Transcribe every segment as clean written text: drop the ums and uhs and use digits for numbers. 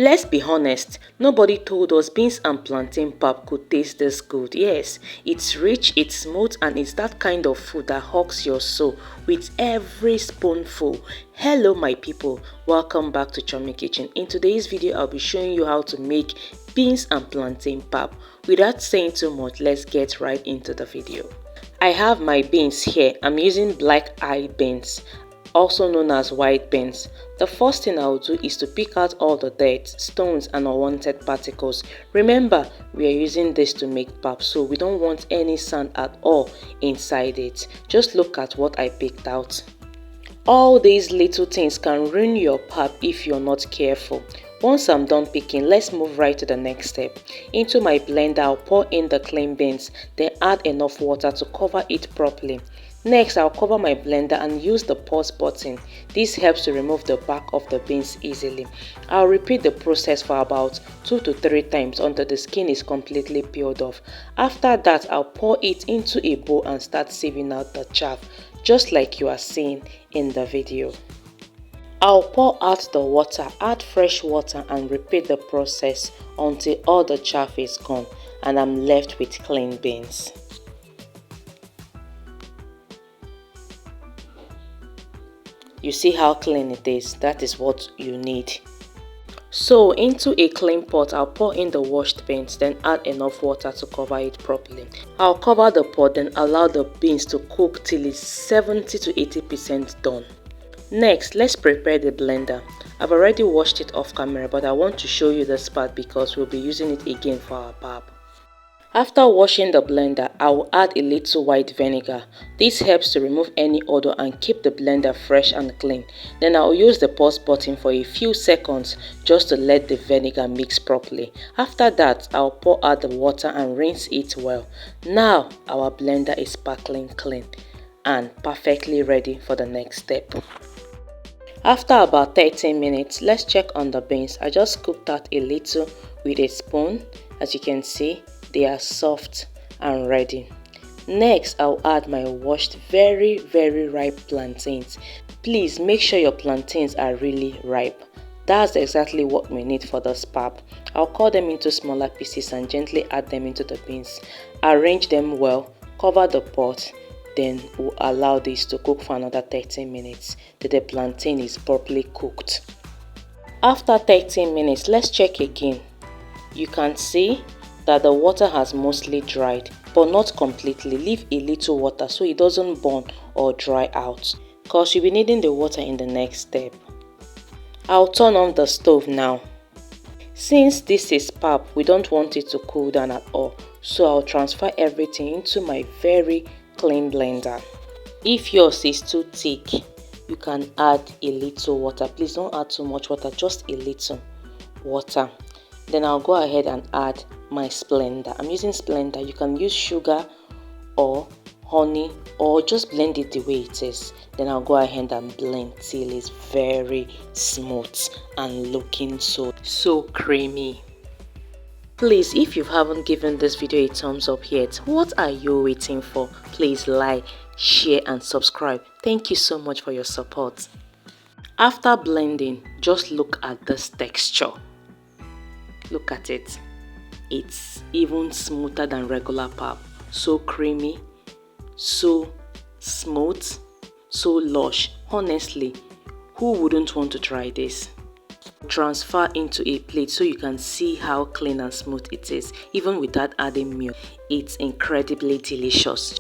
Let's be honest, nobody told us beans and plantain pap could taste this good. Yes, it's rich, it's smooth, and it's that kind of food that hugs your soul with every spoonful. Hello my people, welcome back to Chummy Kitchen. In today's video, I'll be showing you how to make beans and plantain pap. Without saying too much, let's get right into the video. I have my beans here. I'm using black eye beans, also known as white beans. The first thing I'll do is to pick out all the dirt, stones and unwanted particles. Remember, we are using this to make pap, so we don't want any sand at all inside it. Just look at what I picked out. All these little things can ruin your pap if you're not careful. Once I'm done picking, let's move right to the next step. Into my blender, I'll pour in the clean beans, then add enough water to cover it properly. Next, I'll cover my blender and use the pause button. This helps to remove the back of the beans easily. I'll repeat the process for about 2 to 3 times until the skin is completely peeled off. After that, I'll pour it into a bowl and start sieving out the chaff, just like you are seeing in the video. I'll pour out the water, add fresh water and repeat the process until all the chaff is gone and I'm left with clean beans. You see how clean it is? That is what you need. So into a clean pot, I'll pour in the washed beans, then add enough water to cover it properly. I'll cover the pot, then allow the beans to cook till it's 70 to 80% done. Next, let's prepare the blender. I've already washed it off camera, but I want to show you this part because we'll be using it again for our pap. After washing the blender, I will add a little white vinegar. This helps to remove any odor and keep the blender fresh and clean. Then I will use the pause button for a few seconds just to let the vinegar mix properly. After that, I'll pour out the water and rinse it well. Now our blender is sparkling clean and perfectly ready for the next step. After about 13 minutes, let's check on the beans. I just scooped out a little with a spoon. As you can see, they are soft and ready. Next, I'll add my washed very ripe plantains. Please make sure your plantains are really ripe. That's exactly what we need for this pap. I'll cut them into smaller pieces and gently add them into the beans. Arrange them well, cover the pot, then we'll allow this to cook for another 13 minutes till the plantain is properly cooked. After 13 minutes, let's check again. You can see that the water has mostly dried, but not completely. Leave a little water so it doesn't burn or dry out, because you'll be needing the water in the next step. I'll turn on the stove now. Since this is pap, we don't want it to cool down at all, so I'll transfer everything into my very clean blender. If yours is too thick, you can add a little water. Please don't add too much water, just a little water. Then I'll go ahead and add my Splenda. I'm using Splenda. You can use sugar or honey or just blend it the way it is. Then I'll go ahead and blend till it's very smooth and looking so creamy. Please, if you haven't given this video a thumbs up yet, what are you waiting for? Please like, share and subscribe. Thank you so much for your support. After blending, just look at this texture. Look at it. It's even smoother than regular pap. So creamy, so smooth, so lush. Honestly, who wouldn't want to try this? Transfer into a plate so you can see how clean and smooth it is. Even without adding milk, it's incredibly delicious.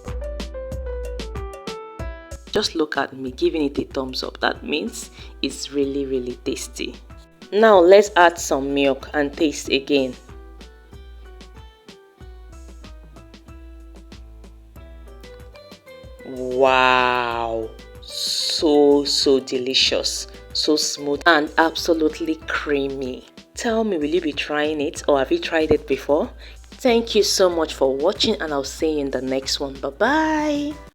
Just look at me giving it a thumbs up. That means it's really tasty. Now let's add some milk and taste again. Wow, so delicious, so smooth and absolutely creamy. Tell me, will you be trying it or have you tried it before? Thank you so much for watching and I'll see you in the next one. Bye bye.